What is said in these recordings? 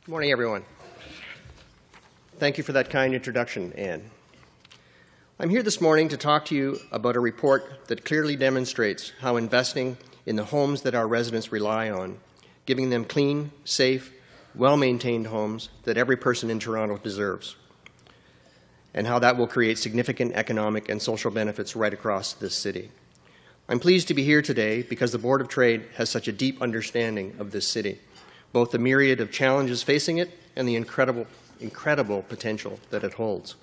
Good morning, everyone. Thank you for that kind introduction, Anne. I'm here this morning to talk to you about a report that clearly demonstrates how investing in the homes that our residents rely on, giving them clean, safe, well-maintained homes that every person in Toronto deserves, and how that will create significant economic and social benefits right across this city. I'm pleased to be here today because the Board of Trade has such a deep understanding of this city, both the myriad of challenges facing it and the incredible potential that it holds.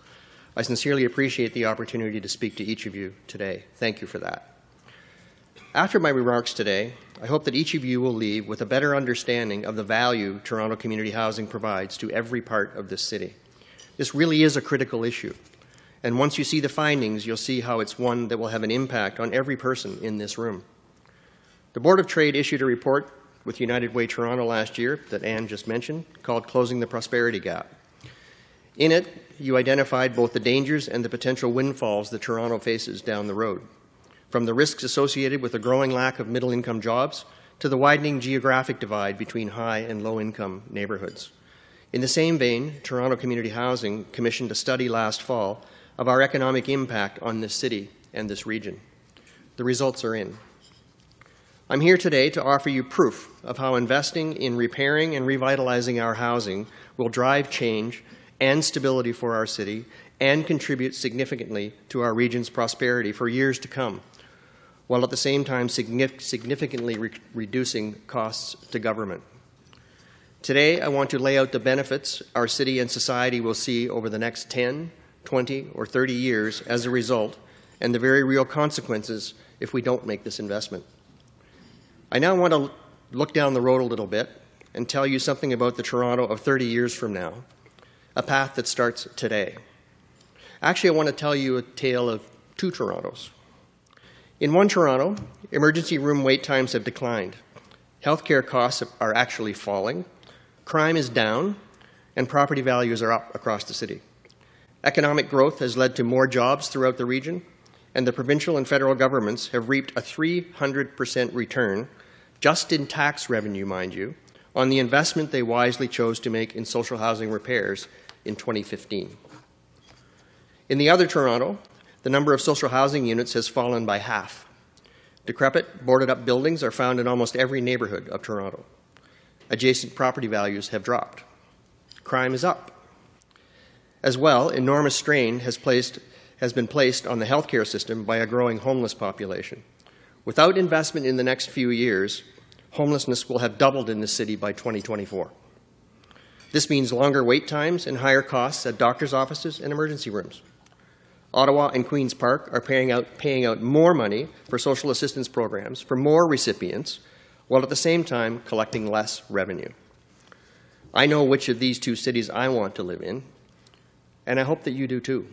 I sincerely appreciate the opportunity to speak to each of you today. Thank you for that. After my remarks today, I hope that each of you will leave with a better understanding of the value Toronto Community Housing provides to every part of this city. This really is a critical issue, and once you see the findings, you'll see how it's one that will have an impact on every person in this room. The Board of Trade issued a report with United Way Toronto last year that Anne just mentioned, called Closing the Prosperity Gap. In it, you identified both the dangers and the potential windfalls that Toronto faces down the road, from the risks associated with a growing lack of middle-income jobs to the widening geographic divide between high and low-income neighbourhoods. In the same vein, Toronto Community Housing commissioned a study last fall of our economic impact on this city and this region. The results are in. I'm here today to offer you proof of how investing in repairing and revitalizing our housing will drive change and stability for our city and contribute significantly to our region's prosperity for years to come, while at the same time significantly reducing costs to government. Today, I want to lay out the benefits our city and society will see over the next 10, 20, or 30 years as a result, and the very real consequences if we don't make this investment. I now want to look down the road a little bit and tell you something about the Toronto of 30 years from now, a path that starts today. Actually, I want to tell you a tale of two Torontos. In one Toronto, emergency room wait times have declined. Healthcare costs are actually falling. Crime is down, and property values are up across the city. Economic growth has led to more jobs throughout the region, and the provincial and federal governments have reaped a 300% return, just in tax revenue, mind you, on the investment they wisely chose to make in social housing repairs in 2015. In the other Toronto, the number of social housing units has fallen by half. Decrepit, boarded-up buildings are found in almost every neighbourhood of Toronto. Adjacent property values have dropped. Crime is up. As well, enormous strain has been placed on the healthcare system by a growing homeless population. Without investment in the next few years, homelessness will have doubled in the city by 2024. This means longer wait times and higher costs at doctors' offices and emergency rooms. Ottawa and Queen's Park are paying out more money for social assistance programs for more recipients, while at the same time collecting less revenue. I know which of these two cities I want to live in, and I hope that you do too.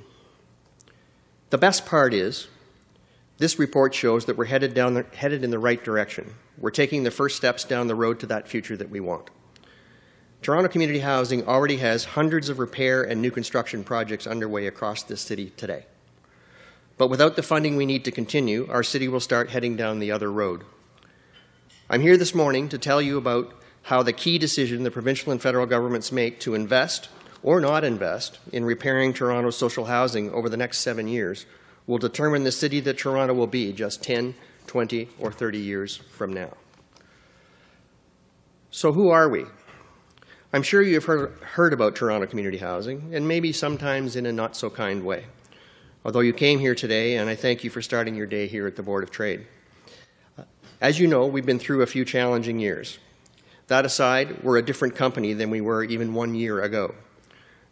The best part is, this report shows that we're headed in the right direction. We're taking the first steps down the road to that future that we want. Toronto Community Housing already has hundreds of repair and new construction projects underway across this city today. But without the funding we need to continue, our city will start heading down the other road. I'm here this morning to tell you about how the key decision the provincial and federal governments make to invest or not invest in repairing Toronto's social housing over the next 7 years will determine the city that Toronto will be just 10, 20, or 30 years from now. So who are we? I'm sure you've heard about Toronto Community Housing, and maybe sometimes in a not-so-kind way, although you came here today, and I thank you for starting your day here at the Board of Trade. As you know, we've been through a few challenging years. That aside, we're a different company than we were even 1 year ago.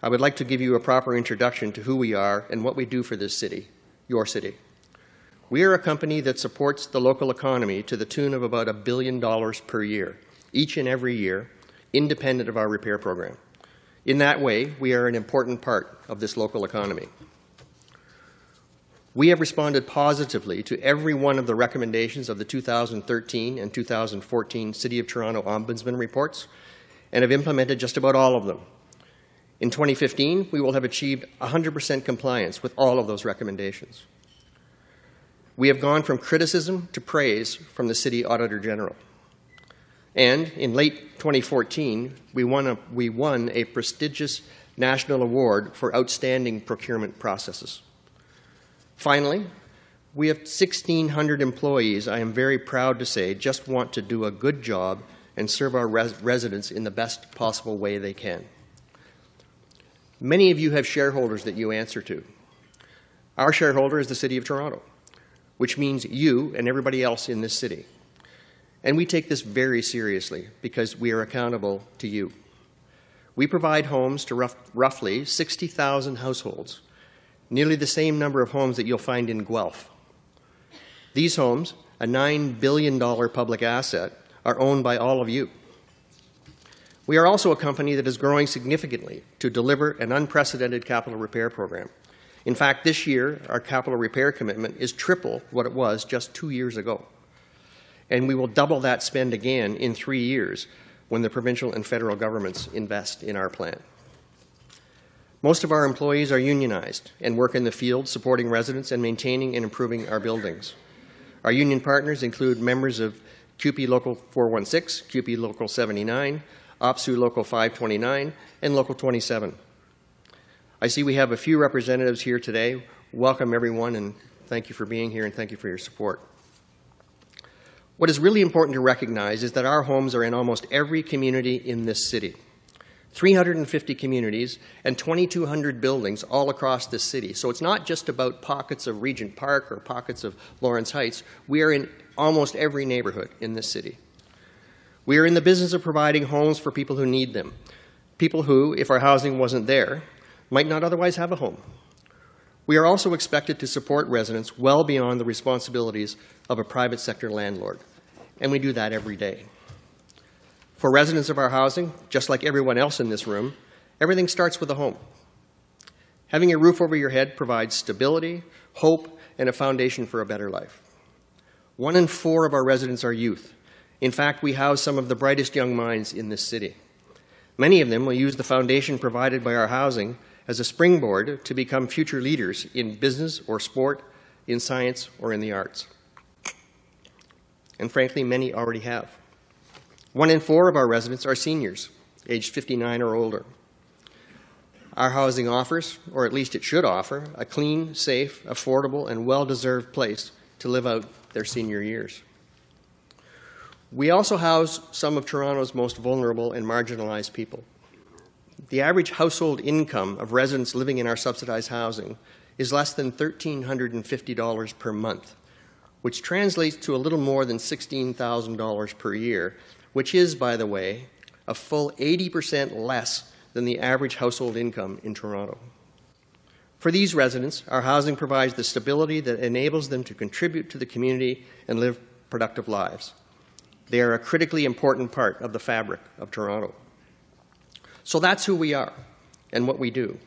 I would like to give you a proper introduction to who we are and what we do for this city, your city. We are a company that supports the local economy to the tune of about $1 billion per year, each and every year, independent of our repair program. In that way, we are an important part of this local economy. We have responded positively to every one of the recommendations of the 2013 and 2014 City of Toronto Ombudsman reports and have implemented just about all of them. In 2015, we will have achieved 100% compliance with all of those recommendations. We have gone from criticism to praise from the City Auditor General. And in late 2014, we won a prestigious national award for outstanding procurement processes. Finally, we have 1,600 employees, I am very proud to say, just want to do a good job and serve our residents in the best possible way they can. Many of you have shareholders that you answer to. Our shareholder is the City of Toronto, which means you and everybody else in this city. And we take this very seriously because we are accountable to you. We provide homes to roughly 60,000 households, nearly the same number of homes that you'll find in Guelph. These homes, a $9 billion public asset, are owned by all of you. We are also a company that is growing significantly to deliver an unprecedented capital repair program. In fact, this year, our capital repair commitment is triple what it was just 2 years ago. And we will double that spend again in 3 years when the provincial and federal governments invest in our plan. Most of our employees are unionized and work in the field supporting residents and maintaining and improving our buildings. Our union partners include members of CUPE Local 416, CUPE Local 79, OPSU Local 529, and Local 27. I see we have a few representatives here today. Welcome, everyone, and thank you for being here, and thank you for your support. What is really important to recognize is that our homes are in almost every community in this city. 350 communities and 2,200 buildings all across this city. So it's not just about pockets of Regent Park or pockets of Lawrence Heights. We are in almost every neighborhood in this city. We are in the business of providing homes for people who need them, people who, if our housing wasn't there, might not otherwise have a home. We are also expected to support residents well beyond the responsibilities of a private sector landlord, and we do that every day. For residents of our housing, just like everyone else in this room, everything starts with a home. Having a roof over your head provides stability, hope, and a foundation for a better life. 1 in 4 of our residents are youth. In fact, we house some of the brightest young minds in this city. Many of them will use the foundation provided by our housing as a springboard to become future leaders in business or sport, in science or in the arts. And frankly, many already have. 1 in 4 of our residents are seniors, aged 59 or older. Our housing offers, or at least it should offer, a clean, safe, affordable, and well-deserved place to live out their senior years. We also house some of Toronto's most vulnerable and marginalized people. The average household income of residents living in our subsidized housing is less than $1,350 per month, which translates to a little more than $16,000 per year, which is, by the way, a full 80% less than the average household income in Toronto. For these residents, our housing provides the stability that enables them to contribute to the community and live productive lives. They are a critically important part of the fabric of Toronto. So that's who we are and what we do.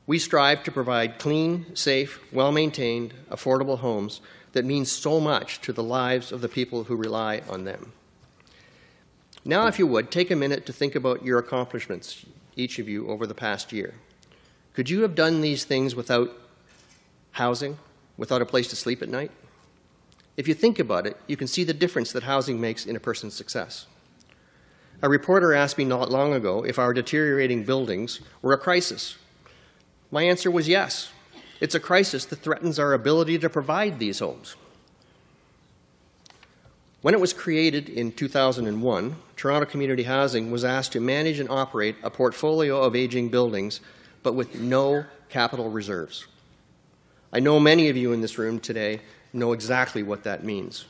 We strive to provide clean, safe, well-maintained, affordable homes that mean so much to the lives of the people who rely on them. Now, if you would, take a minute to think about your accomplishments, each of you, over the past year. Could you have done these things without housing, without a place to sleep at night? If you think about it, you can see the difference that housing makes in a person's success. A reporter asked me not long ago if our deteriorating buildings were a crisis. My answer was yes. It's a crisis that threatens our ability to provide these homes. When it was created in 2001, Toronto Community Housing was asked to manage and operate a portfolio of aging buildings, but with no capital reserves. I know many of you in this room today know exactly what that means.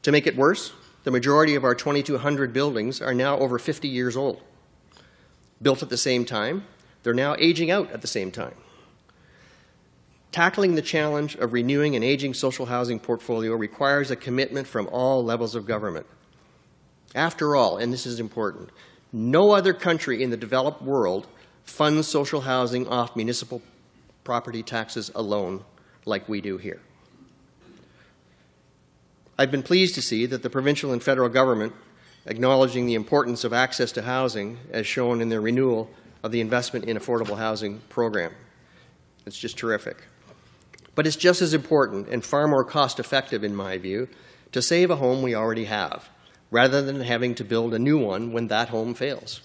To make it worse, the majority of our 2,200 buildings are now over 50 years old. Built at the same time, they're now aging out at the same time. Tackling the challenge of renewing an aging social housing portfolio requires a commitment from all levels of government. After all, and this is important, no other country in the developed world funds social housing off municipal property taxes alone like we do here. I've been pleased to see that the provincial and federal government acknowledging the importance of access to housing as shown in their renewal of the Investment in Affordable Housing program. It's just terrific. But it's just as important and far more cost-effective, in my view, to save a home we already have rather than having to build a new one when that home fails.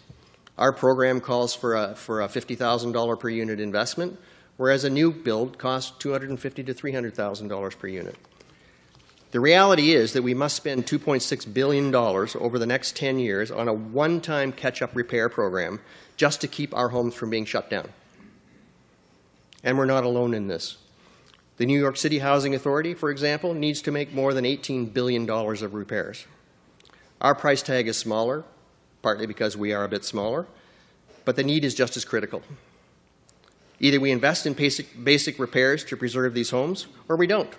Our program calls for a $50,000 per unit investment, whereas a new build costs $250,000 to $300,000 per unit. The reality is that we must spend $2.6 billion over the next 10 years on a one-time catch-up repair program just to keep our homes from being shut down. And we're not alone in this. The New York City Housing Authority, for example, needs to make more than $18 billion of repairs. Our price tag is smaller, partly because we are a bit smaller, but the need is just as critical. Either we invest in basic repairs to preserve these homes, or we don't.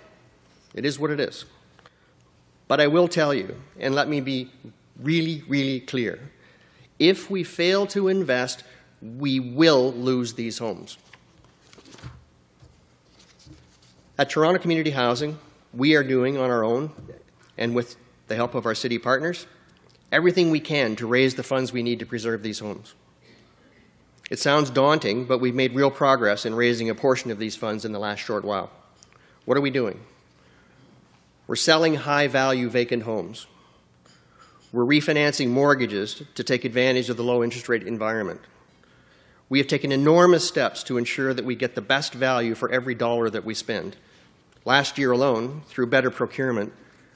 It is what it is. But I will tell you, and let me be really, really clear, if we fail to invest, we will lose these homes. At Toronto Community Housing, we are doing on our own, and with the help of our city partners, everything we can to raise the funds we need to preserve these homes. It sounds daunting, but we've made real progress in raising a portion of these funds in the last short while. What are we doing? We're selling high-value vacant homes. We're refinancing mortgages to take advantage of the low interest rate environment. We have taken enormous steps to ensure that we get the best value for every dollar that we spend. Last year alone, through better procurement,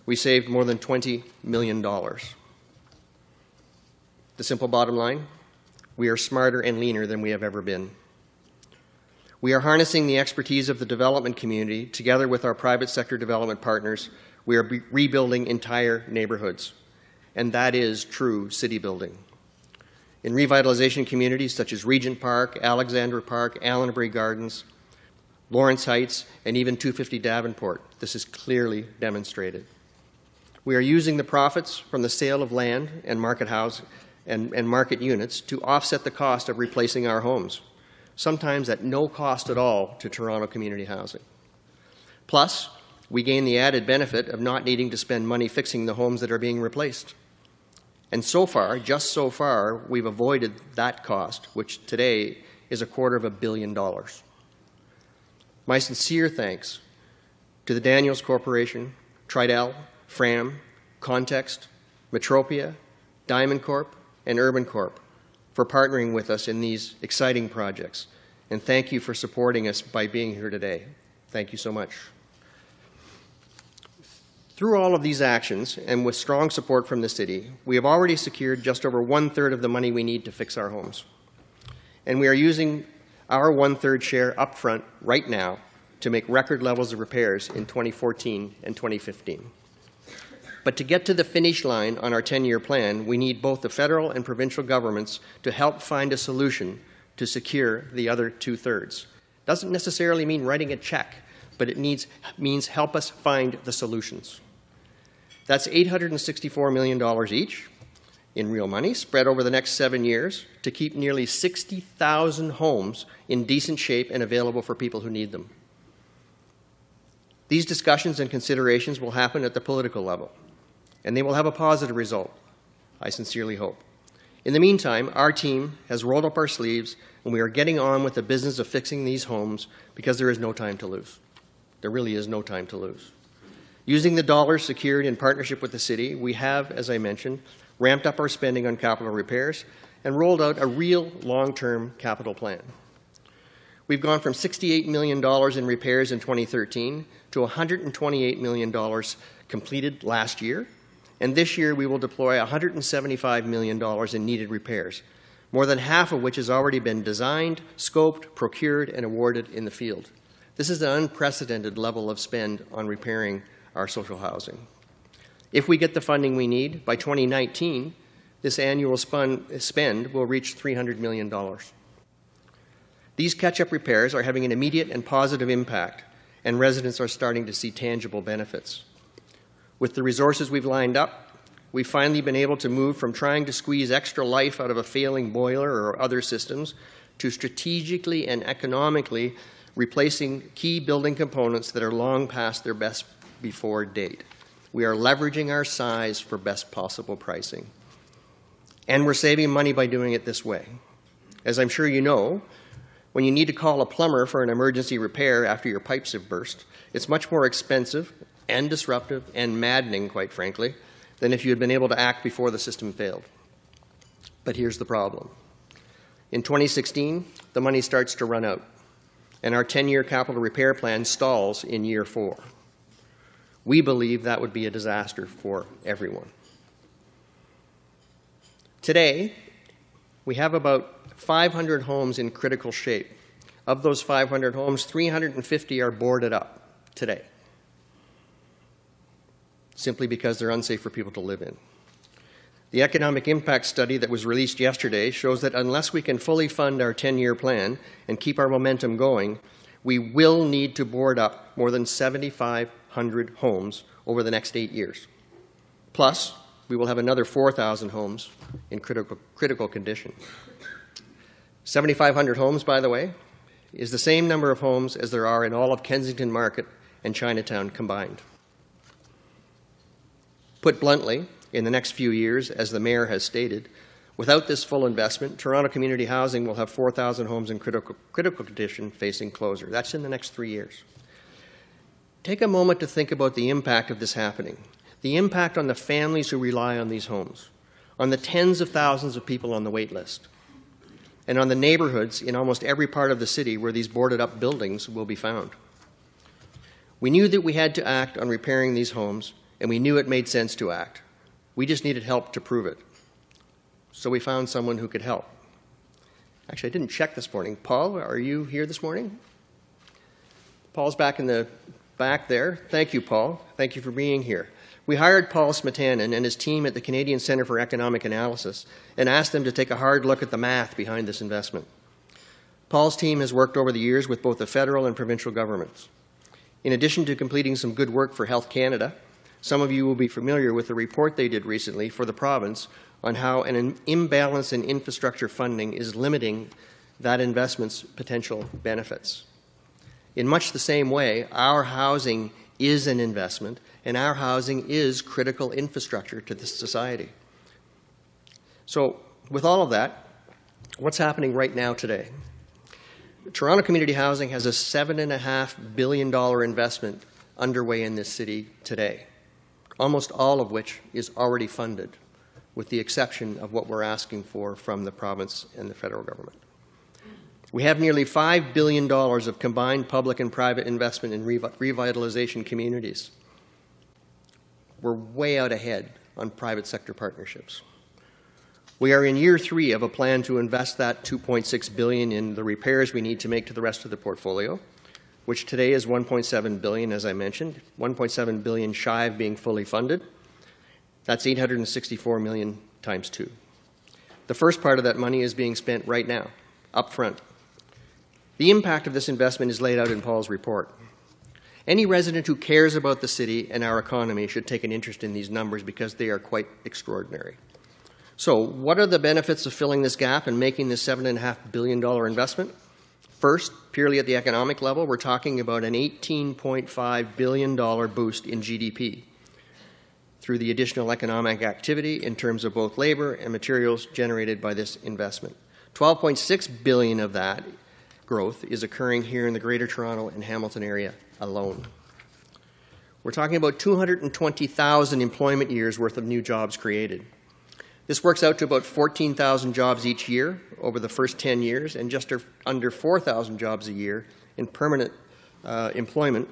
we saved more than $20 million. The simple bottom line, we are smarter and leaner than we have ever been. We are harnessing the expertise of the development community together with our private sector development partners. We are rebuilding entire neighborhoods, and that is true city building. In revitalization communities such as Regent Park, Alexandra Park, Allenbury Gardens, Lawrence Heights, and even 250 Davenport, this is clearly demonstrated. We are using the profits from the sale of land and market house and market units to offset the cost of replacing our homes, sometimes at no cost at all to Toronto Community Housing. Plus, we gain the added benefit of not needing to spend money fixing the homes that are being replaced. And so far, just so far, we've avoided that cost, which today is $250 million. My sincere thanks to the Daniels Corporation, Tridel, Fram, Context, Metropia, Diamond Corp, and Urban Corp for partnering with us in these exciting projects. And thank you for supporting us by being here today. Thank you so much. Through all of these actions, and with strong support from the city, we have already secured just over 1/3 of the money we need to fix our homes. And we are using our 1/3 share upfront right now to make record levels of repairs in 2014 and 2015. But to get to the finish line on our 10-year plan, we need both the federal and provincial governments to help find a solution to secure the other 2/3. Doesn't necessarily mean writing a check, but it means help us find the solutions. That's $864 million each in real money spread over the next 7 years to keep nearly 60,000 homes in decent shape and available for people who need them. These discussions and considerations will happen at the political level, and they will have a positive result, I sincerely hope. In the meantime, our team has rolled up our sleeves, and we are getting on with the business of fixing these homes because there is no time to lose. There really is no time to lose. Using the dollars secured in partnership with the city, we have, as I mentioned, ramped up our spending on capital repairs and rolled out a real long-term capital plan. We've gone from $68 million in repairs in 2013 to $128 million completed last year, and this year we will deploy $175 million in needed repairs, more than half of which has already been designed, scoped, procured, and awarded in the field. This is an unprecedented level of spend on repairing our social housing. If we get the funding we need, by 2019, this annual spend will reach $300 million. These catch-up repairs are having an immediate and positive impact, and residents are starting to see tangible benefits. With the resources we've lined up, we've finally been able to move from trying to squeeze extra life out of a failing boiler or other systems to strategically and economically replacing key building components that are long past their best before date. We are leveraging our size for best possible pricing. And we're saving money by doing it this way. As I'm sure you know, when you need to call a plumber for an emergency repair after your pipes have burst, it's much more expensive and disruptive and maddening, quite frankly, than if you had been able to act before the system failed. But here's the problem. In 2016, the money starts to run out, and our 10-year capital repair plan stalls in year 4. We believe that would be a disaster for everyone. Today, we have about 500 homes in critical shape. Of those 500 homes, 350 are boarded up today, simply because they're unsafe for people to live in. The economic impact study that was released yesterday shows that unless we can fully fund our 10-year plan and keep our momentum going, we will need to board up more than 7,500 homes over the next 8 years. Plus, we will have another 4,000 homes in critical condition. 7,500 homes, by the way, is the same number of homes as there are in all of Kensington Market and Chinatown combined. Put bluntly, in the next few years, as the Mayor has stated, without this full investment, Toronto Community Housing will have 4,000 homes in critical condition facing closure. That's in the next 3 years. Take a moment to think about the impact of this happening, the impact on the families who rely on these homes, on the tens of thousands of people on the wait list, and on the neighborhoods in almost every part of the city where these boarded-up buildings will be found. We knew that we had to act on repairing these homes, and we knew it made sense to act. We just needed help to prove it. So we found someone who could help. Actually, I didn't check this morning. Paul, are you here this morning? Paul's back in the back there. Thank you, Paul. Thank you for being here. We hired Paul Smetanin and his team at the Canadian Centre for Economic Analysis and asked them to take a hard look at the math behind this investment. Paul's team has worked over the years with both the federal and provincial governments. In addition to completing some good work for Health Canada, some of you will be familiar with the report they did recently for the province on how an imbalance in infrastructure funding is limiting that investment's potential benefits. In much the same way, our housing is an investment, and our housing is critical infrastructure to this society. So, with all of that, what's happening right now today? Toronto Community Housing has a $7.5 billion investment underway in this city today, almost all of which is already funded, with the exception of what we're asking for from the province and the federal government. We have nearly $5 billion of combined public and private investment in revitalization communities. We're way out ahead on private sector partnerships. We are in year 3 of a plan to invest that $2.6 billion in the repairs we need to make to the rest of the portfolio, which today is $1.7 billion, as I mentioned, $1.7 billion shy of being fully funded. That's $864 million times 2. The first part of that money is being spent right now, up front. The impact of this investment is laid out in Paul's report. Any resident who cares about the city and our economy should take an interest in these numbers because they are quite extraordinary. So, what are the benefits of filling this gap and making this $7.5 billion investment? First, purely at the economic level, we're talking about an $18.5 billion boost in GDP through the additional economic activity in terms of both labor and materials generated by this investment. $12.6 billion of that growth is occurring here in the Greater Toronto and Hamilton area alone. We're talking about 220,000 employment years worth of new jobs created. This works out to about 14,000 jobs each year over the first 10 years and just under 4,000 jobs a year in permanent employment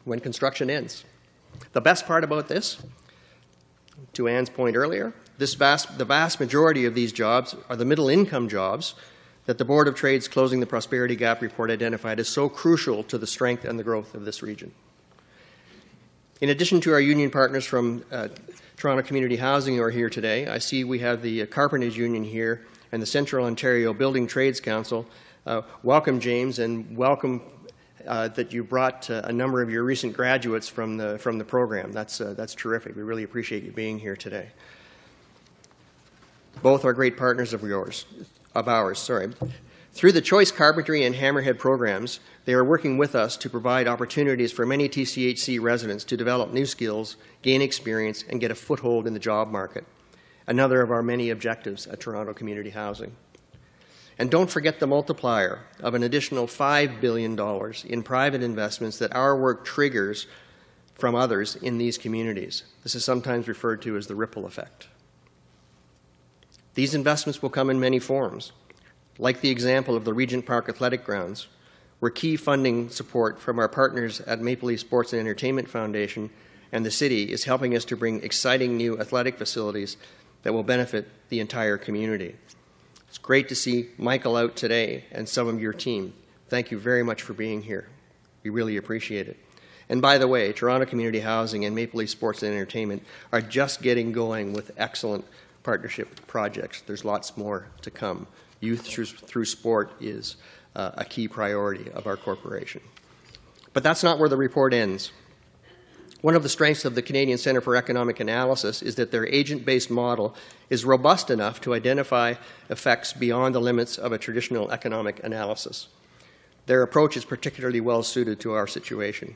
when construction ends. The best part about this, to Anne's point earlier, the vast majority of these jobs are the middle-income jobs that the Board of Trade's Closing the Prosperity Gap report identified as so crucial to the strength and the growth of this region. In addition to our union partners from Toronto Community Housing who are here today, I see we have the Carpenters Union here and the Central Ontario Building Trades Council. Welcome, James, and welcome that you brought a number of your recent graduates from the program. That's terrific. We really appreciate you being here today. Both are great partners of ours. Through the Choice Carpentry and Hammerhead programs, they are working with us to provide opportunities for many TCHC residents to develop new skills, gain experience, and get a foothold in the job market, another of our many objectives at Toronto Community Housing. And don't forget the multiplier of an additional $5 billion in private investments that our work triggers from others in these communities. This is sometimes referred to as the ripple effect. These investments will come in many forms, like the example of the Regent Park Athletic Grounds, where key funding support from our partners at Maple Leaf Sports and Entertainment Foundation and the city is helping us to bring exciting new athletic facilities that will benefit the entire community. It's great to see Michael out today and some of your team. Thank you very much for being here. We really appreciate it. And by the way, Toronto Community Housing and Maple Leaf Sports and Entertainment are just getting going with excellent partnership projects. There's lots more to come. Youth through sport is a key priority of our corporation. But that's not where the report ends. One of the strengths of the Canadian Centre for Economic Analysis is that their agent-based model is robust enough to identify effects beyond the limits of a traditional economic analysis. Their approach is particularly well suited to our situation.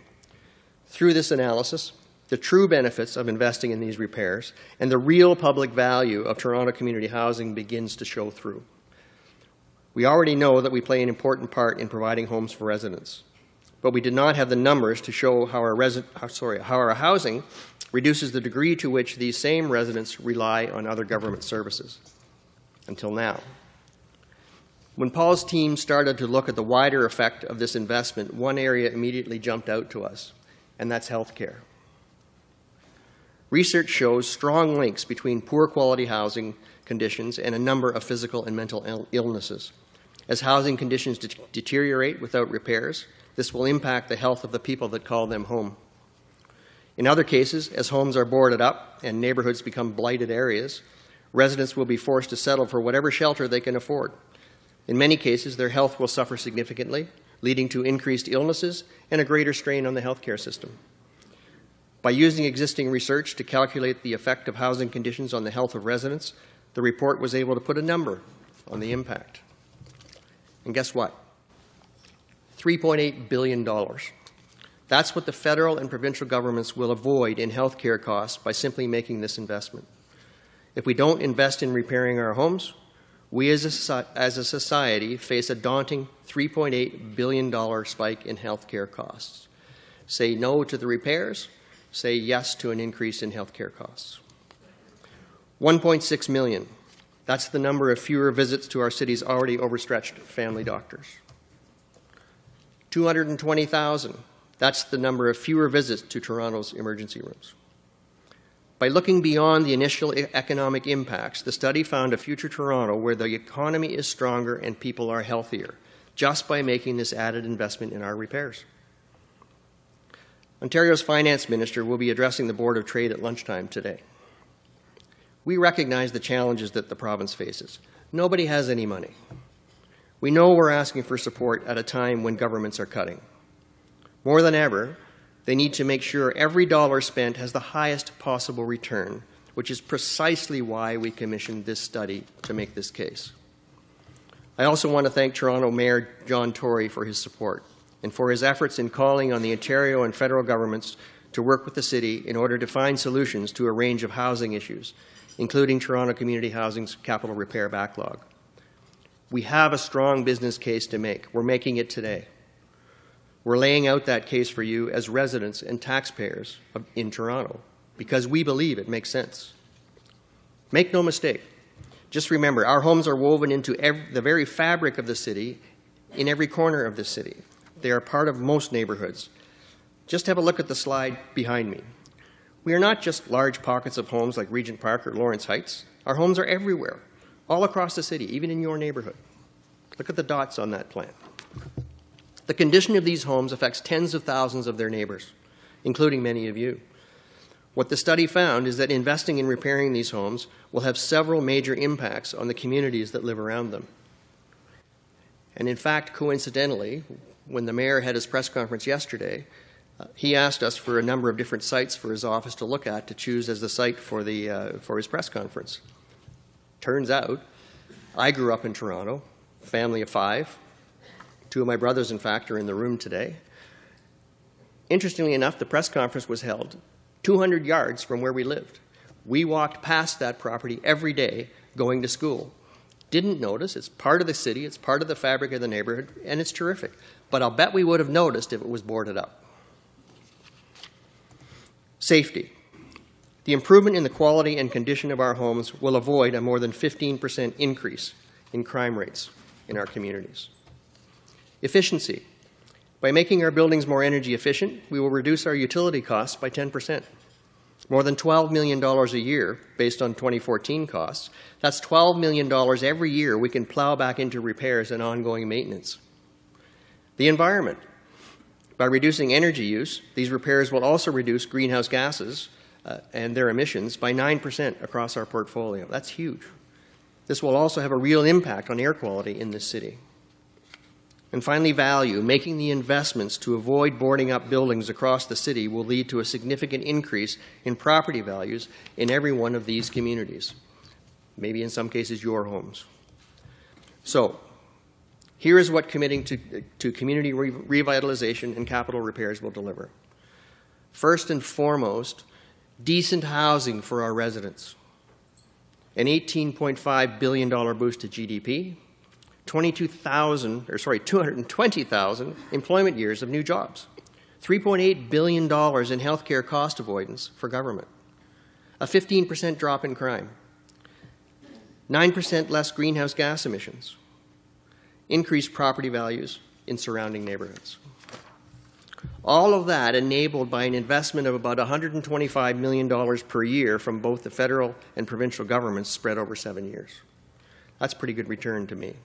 Through this analysis, the true benefits of investing in these repairs and the real public value of Toronto community housing begins to show through. We already know that we play an important part in providing homes for residents, but we did not have the numbers to show how our housing reduces the degree to which these same residents rely on other government services. Until now. When Paul's team started to look at the wider effect of this investment, one area immediately jumped out to us, and that's healthcare. Research shows strong links between poor quality housing conditions and a number of physical and mental illnesses. As housing conditions deteriorate without repairs, this will impact the health of the people that call them home. In other cases, as homes are boarded up and neighborhoods become blighted areas, residents will be forced to settle for whatever shelter they can afford. In many cases, their health will suffer significantly, leading to increased illnesses and a greater strain on the healthcare system. By using existing research to calculate the effect of housing conditions on the health of residents, the report was able to put a number on the impact. And guess what? $3.8 billion. That's what the federal and provincial governments will avoid in health care costs by simply making this investment. If we don't invest in repairing our homes, we as a society face a daunting $3.8 billion spike in health care costs. Say no to the repairs, say yes to an increase in health care costs. 1.6 million. That's the number of fewer visits to our city's already overstretched family doctors. 220,000. That's the number of fewer visits to Toronto's emergency rooms. By looking beyond the initial economic impacts, the study found a future Toronto where the economy is stronger and people are healthier, just by making this added investment in our repairs. Ontario's Finance Minister will be addressing the Board of Trade at lunchtime today. We recognize the challenges that the province faces. Nobody has any money. We know we're asking for support at a time when governments are cutting. More than ever, they need to make sure every dollar spent has the highest possible return, which is precisely why we commissioned this study to make this case. I also want to thank Toronto Mayor John Tory for his support and for his efforts in calling on the Ontario and federal governments to work with the city in order to find solutions to a range of housing issues, including Toronto Community Housing's capital repair backlog. We have a strong business case to make. We're making it today. We're laying out that case for you as residents and taxpayers in Toronto because we believe it makes sense. Make no mistake. Just remember, our homes are woven into the very fabric of the city, in every corner of the city. They are part of most neighborhoods. Just have a look at the slide behind me. We are not just large pockets of homes like Regent Park or Lawrence Heights. Our homes are everywhere, all across the city, even in your neighborhood. Look at the dots on that plan. The condition of these homes affects tens of thousands of their neighbors, including many of you. What the study found is that investing in repairing these homes will have several major impacts on the communities that live around them. And in fact, coincidentally, when the mayor had his press conference yesterday, he asked us for a number of different sites for his office to look at to choose as the site for his press conference. Turns out, I grew up in Toronto, family of 5. 2 of my brothers, in fact, are in the room today. Interestingly enough, the press conference was held 200 yards from where we lived. We walked past that property every day going to school. Didn't notice. It's part of the city. It's part of the fabric of the neighborhood, and it's terrific. But I'll bet we would have noticed if it was boarded up. Safety. The improvement in the quality and condition of our homes will avoid a more than 15% increase in crime rates in our communities. Efficiency. By making our buildings more energy efficient, we will reduce our utility costs by 10%. More than $12 million a year based on 2014 costs. That's $12 million every year we can plow back into repairs and ongoing maintenance. The environment. By reducing energy use, these repairs will also reduce greenhouse gases and their emissions by 9% across our portfolio. That's huge. This will also have a real impact on air quality in this city. And finally, value. Making the investments to avoid boarding up buildings across the city will lead to a significant increase in property values in every one of these communities, maybe in some cases your homes. So, here is what committing to community revitalization and capital repairs will deliver. First and foremost, decent housing for our residents, an $18.5 billion boost to GDP, 220,000 employment years of new jobs, $3.8 billion in healthcare cost avoidance for government, a 15% drop in crime, 9% less greenhouse gas emissions, increased property values in surrounding neighborhoods. All of that enabled by an investment of about $125 million per year from both the federal and provincial governments spread over 7 years. That's a pretty good return to me.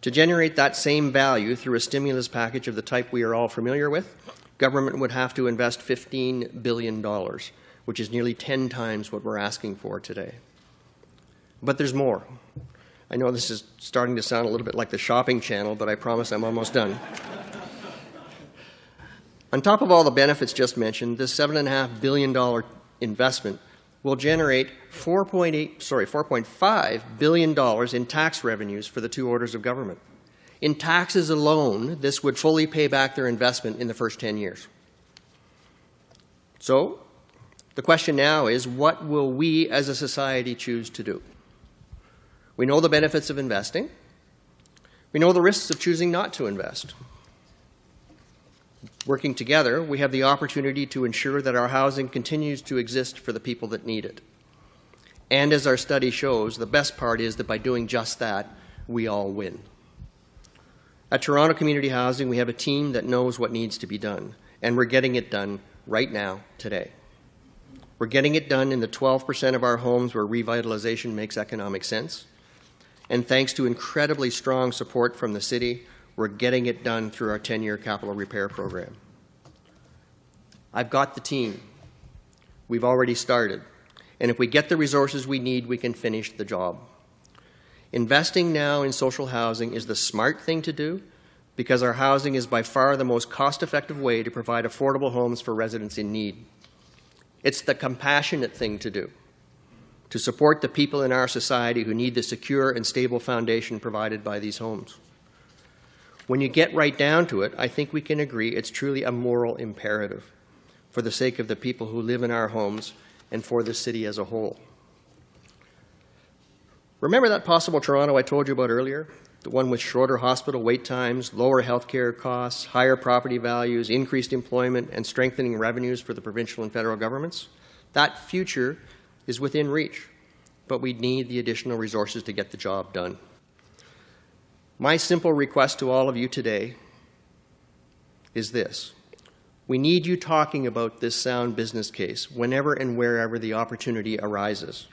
To generate that same value through a stimulus package of the type we are all familiar with, government would have to invest $15 billion, which is nearly 10 times what we're asking for today. But there's more. I know this is starting to sound a little bit like the shopping channel, but I promise I'm almost done. On top of all the benefits just mentioned, this $7.5 billion investment will generate $4.5 billion in tax revenues for the two orders of government. In taxes alone, this would fully pay back their investment in the first 10 years. So, the question now is, what will we as a society choose to do? We know the benefits of investing. We know the risks of choosing not to invest. Working together, we have the opportunity to ensure that our housing continues to exist for the people that need it. And as our study shows, the best part is that by doing just that, we all win. At Toronto Community Housing, we have a team that knows what needs to be done, and we're getting it done right now, today. We're getting it done in the 12% of our homes where revitalization makes economic sense. And thanks to incredibly strong support from the city, we're getting it done through our 10-year capital repair program. I've got the team. We've already started. And if we get the resources we need, we can finish the job. Investing now in social housing is the smart thing to do because our housing is by far the most cost-effective way to provide affordable homes for residents in need. It's the compassionate thing to do, to support the people in our society who need the secure and stable foundation provided by these homes. When you get right down to it, I think we can agree it's truly a moral imperative for the sake of the people who live in our homes and for the city as a whole. Remember that possible Toronto I told you about earlier? The one with shorter hospital wait times, lower healthcare costs, higher property values, increased employment, and strengthening revenues for the provincial and federal governments? That future is within reach, but we need the additional resources to get the job done. My simple request to all of you today is this. We need you talking about this sound business case whenever and wherever the opportunity arises.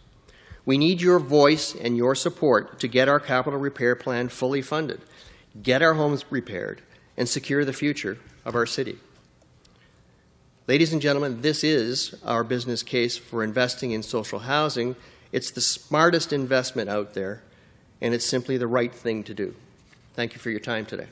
We need your voice and your support to get our capital repair plan fully funded, get our homes repaired, and secure the future of our city. Ladies and gentlemen, this is our business case for investing in social housing. It's the smartest investment out there, and it's simply the right thing to do. Thank you for your time today.